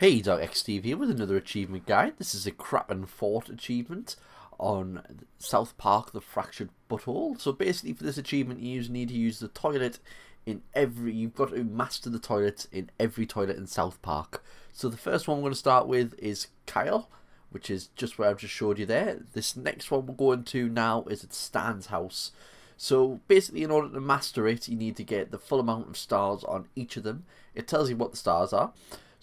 Hey, Dog Steve here with another achievement guide. This is a Crappin Forte Achievement on South Park, the Fractured Butthole. So basically for this achievement you need to use the toilet in every... You've got to master the toilets in every toilet in South Park. So the first one we're going to start with is Kyle, which is just where I've just showed you there. This next one we're going to now is at Stan's house. So basically in order to master it you need to get the full amount of stars on each of them. It tells you what the stars are.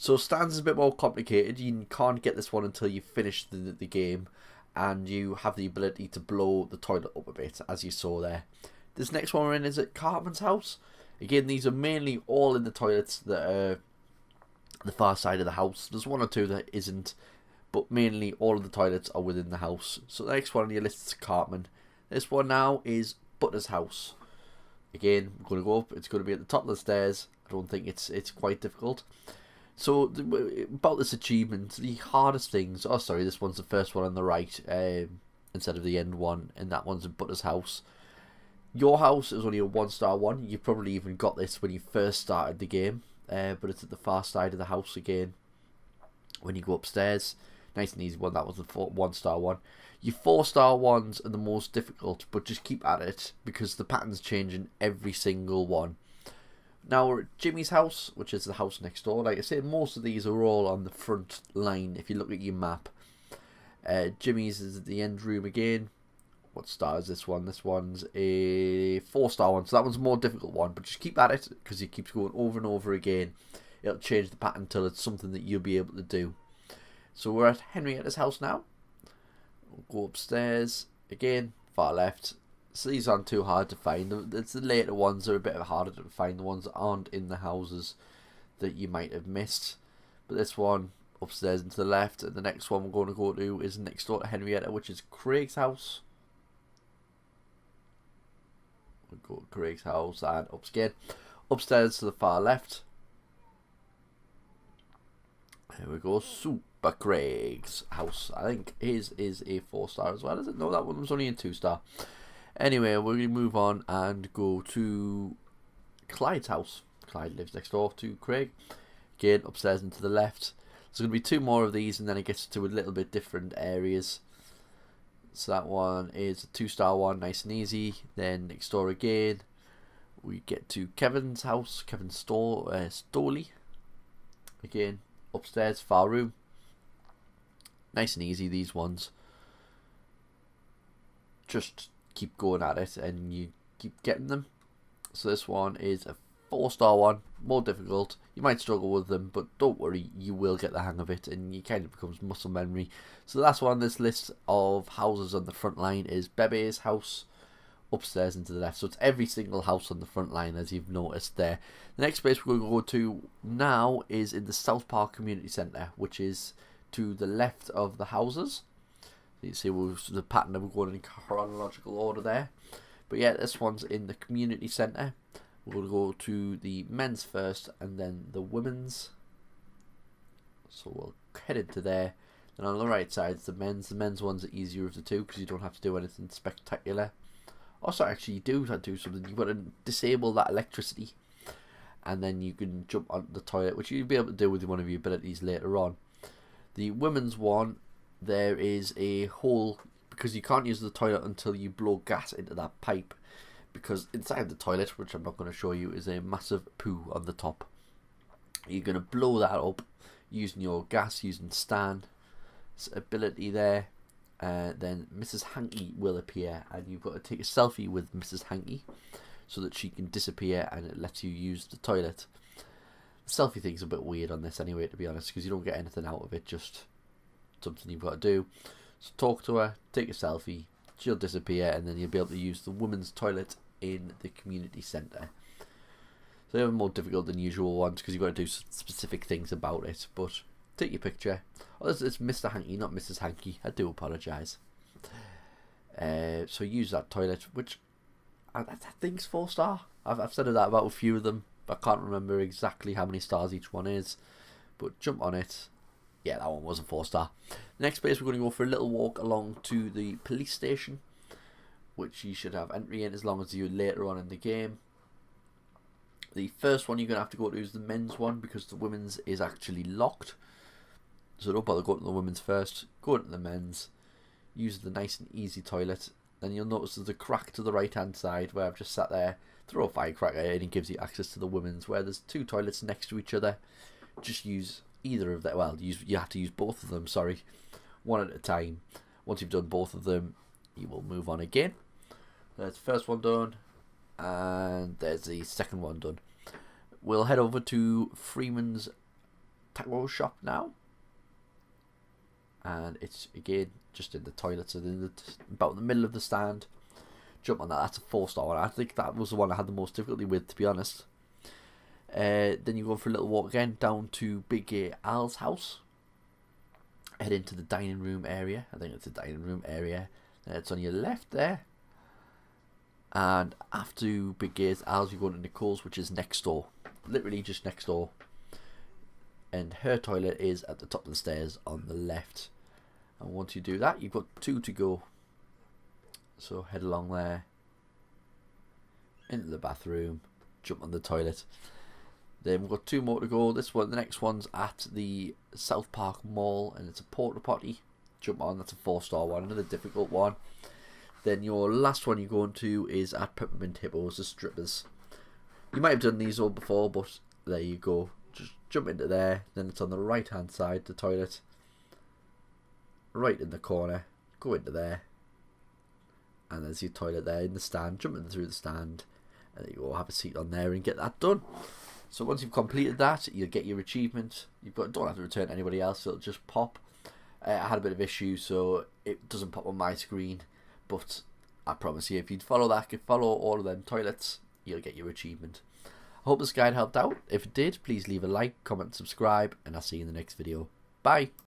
So Stan's is a bit more complicated. You can't get this one until you finish the game, and you have the ability to blow the toilet up a bit, as you saw there. This next one we're in is at Cartman's house. Again, these are mainly all in the toilets that are the far side of the house. There's one or two that isn't, but mainly all of the toilets are within the house. So the next one on your list is Cartman. This one now is Butter's house. Again, I'm going to go up. It's going to be at the top of the stairs. I don't think it's quite difficult. So, about this achievement, the hardest things... Oh, sorry, this one's the first one on the right, instead of the end one, and that one's in Butter's house. Your house is only a 1-star one. You probably even got this when you first started the game, but it's at the far side of the house again. When you go upstairs, nice and easy one. That was the 1-star one. Your 4-star ones are the most difficult, but just keep at it, because the pattern's changing every single one. Now we're at Jimmy's house, which is the house next door. Like I said, most of these are all on the front line if you look at your map. Jimmy's is at the end room again. What star is this one? This one's a 4-star one, so that one's a more difficult one. But just keep at it, because it keeps going over and over again. It'll change the pattern until it's something that you'll be able to do. So we're at Henrietta's house now. We'll go upstairs. Again, far left. So these aren't too hard to find. It's the later ones that are a bit harder to find. The ones that aren't in the houses that you might have missed. But this one upstairs and to the left. And the next one we're going to go to is next door to Henrietta, which is Craig's house. We'll go to Craig's house and upstairs to the far left. There we go. Super Craig's house. I think his is a 4-star as well, is it? No, that one was only a 2-star. Anyway, we're going to move on and go to Clyde's house. Clyde lives next door to Craig. Again, upstairs and to the left. There's going to be 2 more of these, and then it gets to a little bit different areas. So that one is a 2-star one, nice and easy. Then next door again, we get to Kevin's house, Kevin Stoley. Again, upstairs, far room. Nice and easy, these ones. Just keep going at it and you keep getting them. So this one is a 4-star one, more difficult. You might struggle with them, but don't worry, you will get the hang of it, and it kind of becomes muscle memory. So the last one on this list of houses on the front line is Bebe's house, upstairs and to the left. So it's every single house on the front line, as you've noticed there. The next place we're going to go to now is in the South Park Community Centre, which is to the left of the houses. You see the pattern that we're going in chronological order there. But yeah, this one's in the community centre. We're going to go to the men's first and then the women's. So we'll head into there. Then on the right side is the men's. The men's one's the easier of the two because you don't have to do anything spectacular. Also, actually, you do have to do something. You've got to disable that electricity. And then you can jump onto the toilet, which you'll be able to do with one of your abilities later on. The women's one, there is a hole, because you can't use the toilet until you blow gas into that pipe, because inside the toilet, which I'm not going to show you, is a massive poo on the top. You're going to blow that up using your gas, using Stan's ability there. Then Mrs. Hankey will appear, and you've got to take a selfie with Mrs. Hankey so that she can disappear and it lets you use the toilet. The selfie thing's a bit weird on this anyway, to be honest, because you don't get anything out of it, just something you've got to do. So talk to her, take a selfie, she'll disappear, and then you'll be able to use the women's toilet in the community centre. So they're more difficult than usual ones because you've got to do specific things about it. But take your picture. Oh, it's Mr. Hankey, not Mrs. Hankey. I do apologise. So use that toilet, which I think's 4-star. I've said that about a few of them. I can't remember exactly how many stars each one is. But jump on it. Yeah, that one was a 4-star. Next place, we're going to go for a little walk along to the police station, which you should have entry in as long as you're later on in the game. The first one you're going to have to go to is the men's one, because the women's is actually locked. So don't bother going to the women's first, go into the men's, use the nice and easy toilet. Then you'll notice there's a crack to the right hand side where I've just sat there, throw a firecracker in, and it gives you access to the women's, where there's 2 toilets next to each other. Just use either of them. Well, you have to use both of them, sorry, one at a time. Once you've done both of them, you will move on again. There's the first one done, and there's the second one done. We'll head over to Freeman's taco shop now, and it's again just in the toilets, and about in the middle of the stand. Jump on that. That's a 4-star one. I think that was the one I had the most difficulty with, to be honest. Then you go for a little walk again down to Big Al's house. Head into the dining room area. I think it's the dining room area. It's on your left there. And after Big Al's, you go to Nicole's, which is next door. Literally just next door. And her toilet is at the top of the stairs on the left. And once you do that, you've got 2 to go. So head along there, into the bathroom, jump on the toilet. Then we've got 2 more to go. This one, the next one's at the South Park Mall, and it's a porta potty. Jump on, that's a 4-star one, another difficult one. Then your last one you're going to is at Peppermint Hippos, the strippers. You might have done these all before, but there you go. Just jump into there. Then it's on the right hand side, the toilet, right in the corner. Go into there. And there's your toilet there in the stand. Jump in through the stand, and there you go. Have a seat on there and get that done. So once you've completed that, you'll get your achievement. Don't have to return to anybody else. It'll just pop. I had a bit of issue, so it doesn't pop on my screen. But I promise you, if you follow all of them toilets, you'll get your achievement. I hope this guide helped out. If it did, please leave a like, comment, subscribe, and I'll see you in the next video. Bye.